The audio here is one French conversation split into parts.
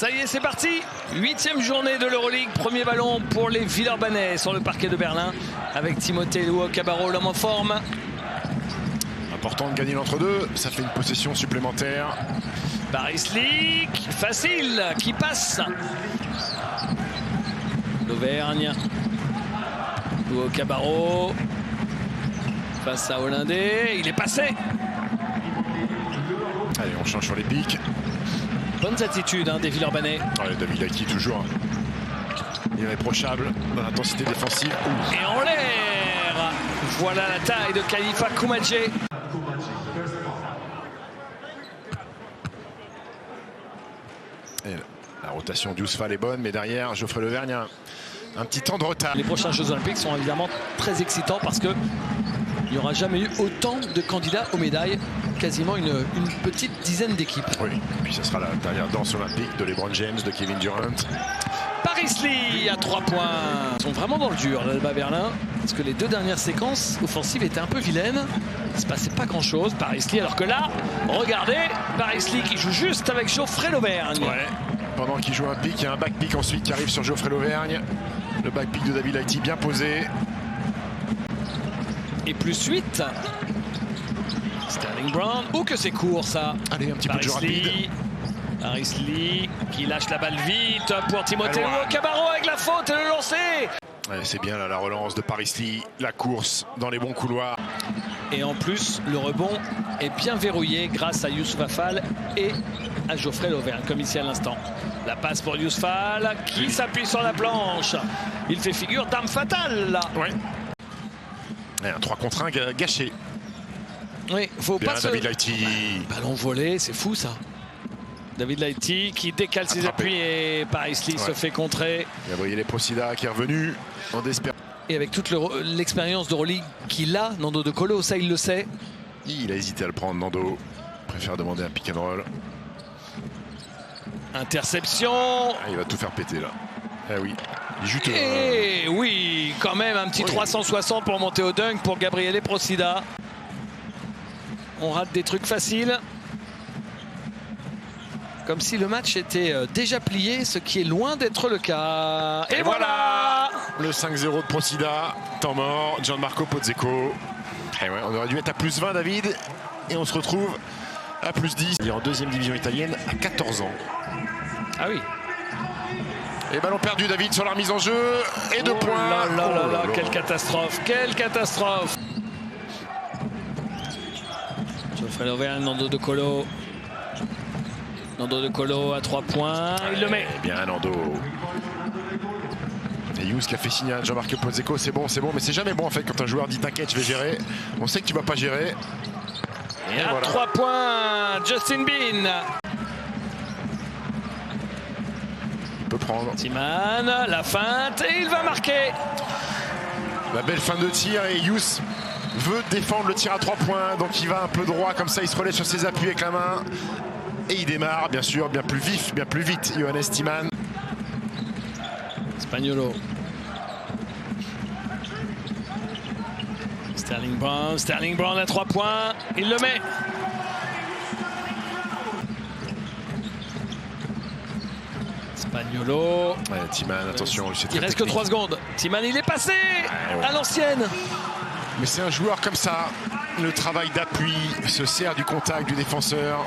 Ça y est, c'est parti. 8e journée de l'Euroleague. Premier ballon pour les Villeurbanais sur le parquet de Berlin avec Timothée Luwawu-Cabarrot, l'homme en forme. Important de gagner l'entre-deux. Ça fait une possession supplémentaire. Paris League, facile, qui passe. L'Auvergne. Luwawu-Cabarrot. Face à Hollandais. Il est passé. Allez, on change sur les pics. Bonnes attitudes des Villeurbanais. Ouais, David Laïti toujours irréprochable dans l'intensité défensive. Ouh. Et en l'air. Voilà la taille de Khalifa Koumadje. Et la rotation d'Yousfal est bonne, mais derrière, Geoffrey Lauvergne a un petit temps de retard. Les prochains Jeux Olympiques sont évidemment très excitants parce que il n'y aura jamais eu autant de candidats aux médailles, quasiment une petite dizaine d'équipes. Oui, et puis ça sera la dernière danse olympique de LeBron James, de Kevin Durant. Paris Lee à 3 points. Ils sont vraiment dans le dur, l'Alba Berlin, parce que les deux dernières séquences offensives étaient un peu vilaines. Il ne se passait pas grand-chose. Paris Lee, alors que là, regardez, Paris Lee qui joue juste avec Geoffrey Lauvergne. Ouais. Pendant qu'il joue un pic, il y a un back pick ensuite qui arrive sur Geoffrey Lauvergne. Le back pick de David Laïti bien posé. Et plus 8. Sterling Brown. Oh que c'est court ça. Allez, un petit peu de jeu rapide. Paris Lee qui lâche la balle vite pour Timothée Luwawu-Cabarrot avec la faute et le lancer. Ouais, c'est bien là, la relance de Paris Lee, la course dans les bons couloirs. Et en plus, le rebond est bien verrouillé grâce à Youssouf Afal et à Geoffrey Lauvergne, comme ici à l'instant. La passe pour Youssouf Afal qui s'appuie sur la planche. Il fait figure d'arme fatale là. Ouais. Et un 3 contre 1 gâché. Oui, faut bien, pas David Laïti. Ballon volé, c'est fou ça. David Laïti qui décale ses appuis et Paris Lee se fait contrer. Gabriele Procida qui est revenu en désespérant. Et avec toute l'expérience d'Euroleague qu'il a, Nando De Colo, ça il le sait. Il a hésité à le prendre, Nando. Préfère demander un pick and roll. Interception. Ah, il va tout faire péter là. Eh oui. Il joue tout. Et oui, quand même un petit 360 pour monter au dunk pour Gabriele Procida. On rate des trucs faciles. Comme si le match était déjà plié, ce qui est loin d'être le cas. Et voilà le 5-0 de Procida. Temps mort, Gianmarco Pozzecco. Et ouais, on aurait dû être à plus 20, David. Et on se retrouve à plus 10. Il est en deuxième division italienne à 14 ans. Ah oui. Et ballon perdu, David, sur la remise en jeu. Et 2 points. Là, quelle catastrophe. Quelle catastrophe. Geoffrey Lauvergne, Nando De Colo. Nando De Colo à 3 points. Il le met. Bien, Nando. Et Yous qui a fait signer à Gianmarco Pozzecco. C'est bon, mais c'est jamais bon en fait quand un joueur dit t'inquiète, je vais gérer. On sait que tu vas pas gérer. Et à 3 points, Justin Bean. Il peut prendre. Timan, la feinte et il va marquer. La belle fin de tir et Yous veut défendre le tir à 3 points. Donc il va un peu droit comme ça, il se relève sur ses appuis avec la main. Et il démarre, bien sûr, bien plus vif, bien plus vite, Johannes Timan. Spagnolo. Sterling Brown à 3 points. Il le met. Spagnolo. Ouais, Timan, attention. Il reste que 3 secondes. Timan, il est passé à l'ancienne. Mais c'est un joueur comme ça. Le travail d'appui se sert du contact du défenseur.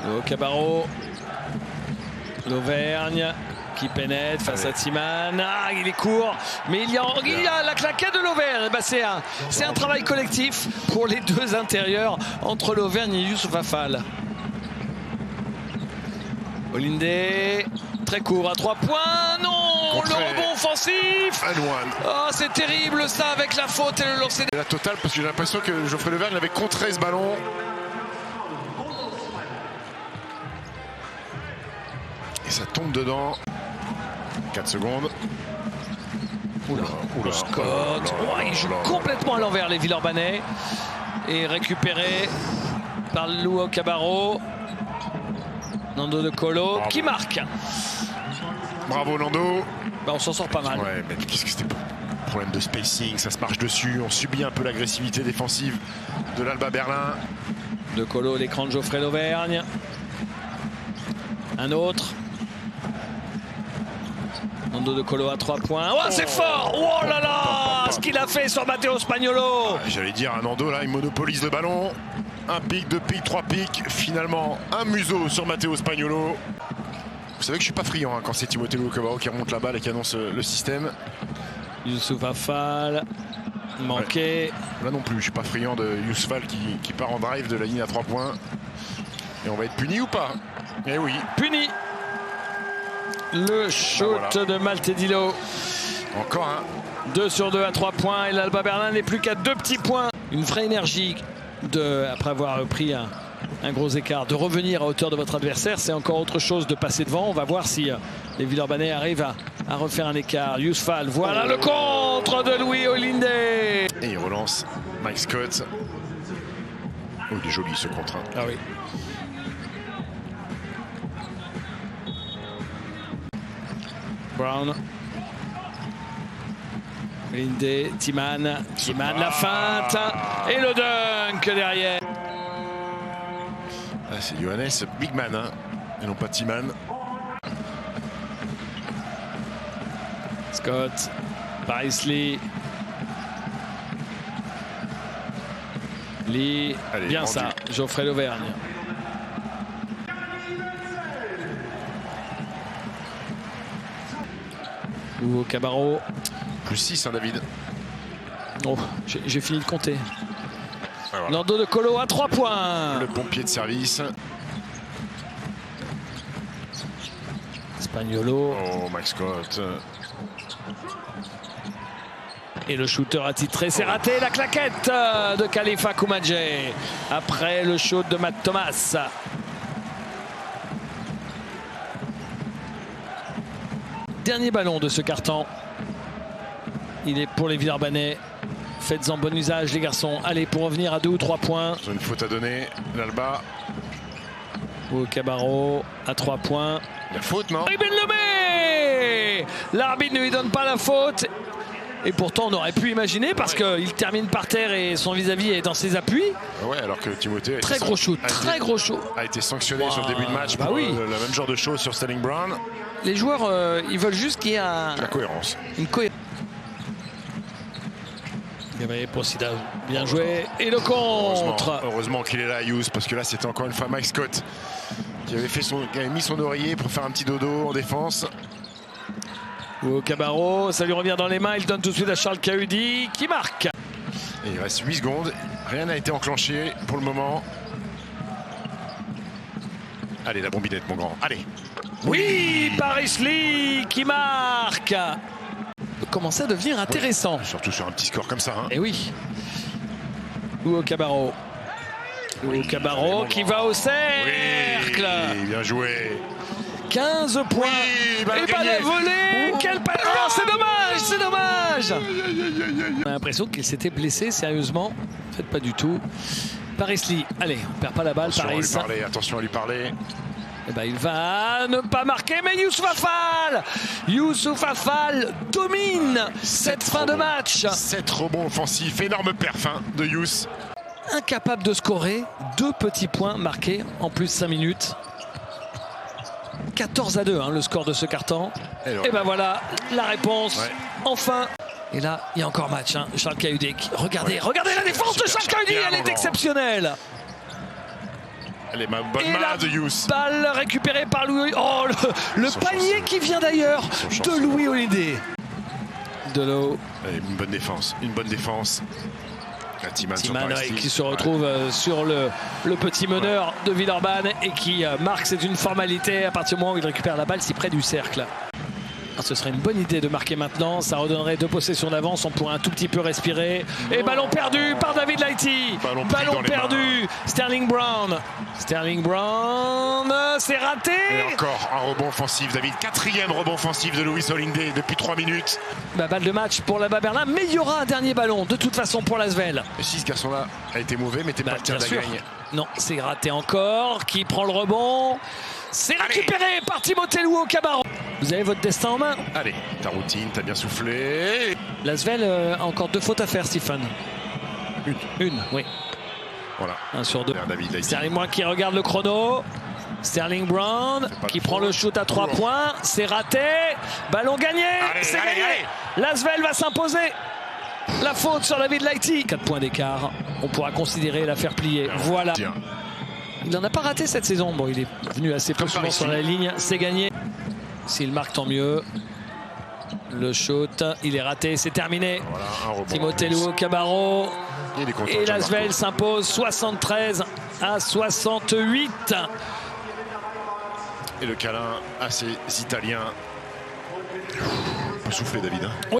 Luwawu-Cabarrot. L'Auvergne qui pénètre face à Timan. Ah, il est court, mais il y a la claquette de l'Auvergne. Ben, c'est un travail collectif pour les deux intérieurs entre l'Auvergne et Youssouf Afal. Hollandais, très court à 3 points. Non, le rebond offensif. Oh, c'est terrible ça avec la faute et le lancer. La totale parce que j'ai l'impression que Geoffrey Lauvergne avait contré ce ballon. Et ça tombe dedans. 4 secondes. Scott. Il joue complètement à l'envers les Villeurbanais. Et récupéré par Luwawu-Cabarrot. Nando De Colo qui marque. Bravo Nando. On s'en sort pas mal. Ouais, mais qu'est-ce que c'était pour problème de spacing, ça se marche dessus. On subit un peu l'agressivité défensive de l'Alba Berlin. De Colo, l'écran de Geoffrey Lauvergne. Un autre. Nando De Colo à 3 points. Oh, c'est fort! Oh là là! Ce qu'il a fait sur Matteo Spagnuolo! J'allais dire, un Nando là, il monopolise le ballon. Un pic, deux pics, trois pics. Finalement, un museau sur Matteo Spagnuolo. Vous savez que je suis pas friand hein, quand c'est Timothée Luokabaro qui remonte la balle et qui annonce le système. Youssouf Affal. Manqué. Ouais. Là non plus, je suis pas friand de Youssouf Affal qui part en drive de la ligne à 3 points. Et on va être puni ou pas? Eh oui. Puni. Le shoot voilà. De Maltedillo. Encore un. 2 sur 2 à 3 points et l'Alba Berlin n'est plus qu'à 2 petits points. Une vraie énergie après avoir pris un gros écart, de revenir à hauteur de votre adversaire. C'est encore autre chose de passer devant. On va voir si les Villeurbanais arrivent à refaire un écart. Youssouf Affal, voilà le contre de Louis Olinde. Et il relance Mike Scott. Oh, il est joli ce contre. Ah oui. Brown. Olinde, Timan la feinte et le dunk derrière. Ah, c'est Johannes Bigman hein, et non pas Timan. Scott, Paris-Lee. Lee, allez, bien rendu. Ça, Geoffrey Lauvergne. Ou Cabarro. Plus 6 hein, David. Oh, j'ai fini de compter. Voilà. Nando De Colo à 3 points. Le pompier de service. Spagnuolo. Oh, Mike Scott. Et le shooter attitré, c'est raté. La claquette de Khalifa Koumadje. Après le shoot de Matt Thomas. Dernier ballon de ce carton. Il est pour les Villeurbanais. Faites-en bon usage les garçons. Allez, pour revenir à 2 ou 3 points. Ils ont une faute à donner, l'Alba. Au Cabarro à 3 points. La faute, non? Ben Lemay. L'arbitre ne lui donne pas la faute. Et pourtant, on aurait pu imaginer parce qu'il termine par terre et son vis-à-vis est dans ses appuis. Ouais, alors que Timothée très gros shoot, a été sanctionné sur le début de match pour oui. Le même genre de choses sur Sterling Brown. Les joueurs, ils veulent juste qu'il y ait la cohérence. Une cohérence. Pour Sida, bien joué. Et le contre. Heureusement qu'il est là, Youss, parce que là, c'était encore une fois Mike Scott qui avait mis son oreiller pour faire un petit dodo en défense. Au Cabarro, ça lui revient dans les mains. Il donne tout de suite à Charles Cahudi qui marque. Et il reste 8 secondes. Rien n'a été enclenché pour le moment. Allez, la bombinette, mon grand. Allez. Oui, Paris-Lee qui marque. Commence à devenir intéressant. Oui, surtout sur un petit score comme ça. Hein. Et oui. Ou au Cabarro. Ou au Cabarro qui va au cercle. Oui, bien joué. 15 points. Oui, et pas la volée. Quel pas. Oh, c'est dommage, c'est dommage. On a l'impression qu'il s'était blessé sérieusement. En fait, pas du tout. Paris-Lee. Allez, on perd pas la balle. Attention à lui parler. Eh ben, il va ne pas marquer, mais Youssouf Affal domine cette fin de match. 7 rebonds offensifs, énorme perf de Youss. Incapable de scorer, 2 petits points marqués en plus 5 minutes. 14-2 hein, le score de ce carton. Et ben voilà la réponse, enfin. Et là, il y a encore match, hein. Charles Cahudi. Regardez la défense de Charles Cahudi, elle est exceptionnelle. Elle est ma bonne main de Youss. Balle récupérée par Louis. Oh, le panier qui vient d'ailleurs de Louis Olinde. Delo. Une bonne défense. Timan qui se retrouve sur le petit meneur de Villeurbanne et qui marque. C'est une formalité à partir du moment où il récupère la balle si près du cercle. Ce serait une bonne idée de marquer maintenant. Ça redonnerait 2 possessions d'avance. On pourrait un tout petit peu respirer. Et ballon perdu par David Lighty. Ballon perdu. Sterling Brown, c'est raté. Et encore un rebond offensif, David. 4e rebond offensif de Louis Olinde depuis 3 minutes. Balle de match pour l'Alba Berlin. Mais il y aura un dernier ballon de toute façon pour l'Asvel. Et si ce garçon-là a été mauvais, mais t'es pas le tir de la gagne. Non, c'est raté encore. Qui prend le rebond? C'est récupéré par Timothée Luokabaro. Vous avez votre destin en main. Allez, ta routine, t'as bien soufflé. L'Asvel a encore 2 fautes à faire, Stephen. Une, oui. Voilà. 1 sur 2. Sterling Brown qui regarde le chrono. Sterling Brown qui prend le shoot à 3 points. C'est raté. Ballon gagné. C'est gagné. L'Asvel va s'imposer. La faute sur David Lighty. 4 points d'écart. On pourra considérer la faire plier. Voilà. Il n'en a pas raté cette saison. Bon, il est venu assez peu souvent sur la ligne. C'est gagné. S'il marque, tant mieux. Le shoot, il est raté. C'est terminé. Voilà, Timothée Luo-Cabarro. Et l'Asvel s'impose 73 à 68. Et le câlin à ces Italiens. On peut souffler, David.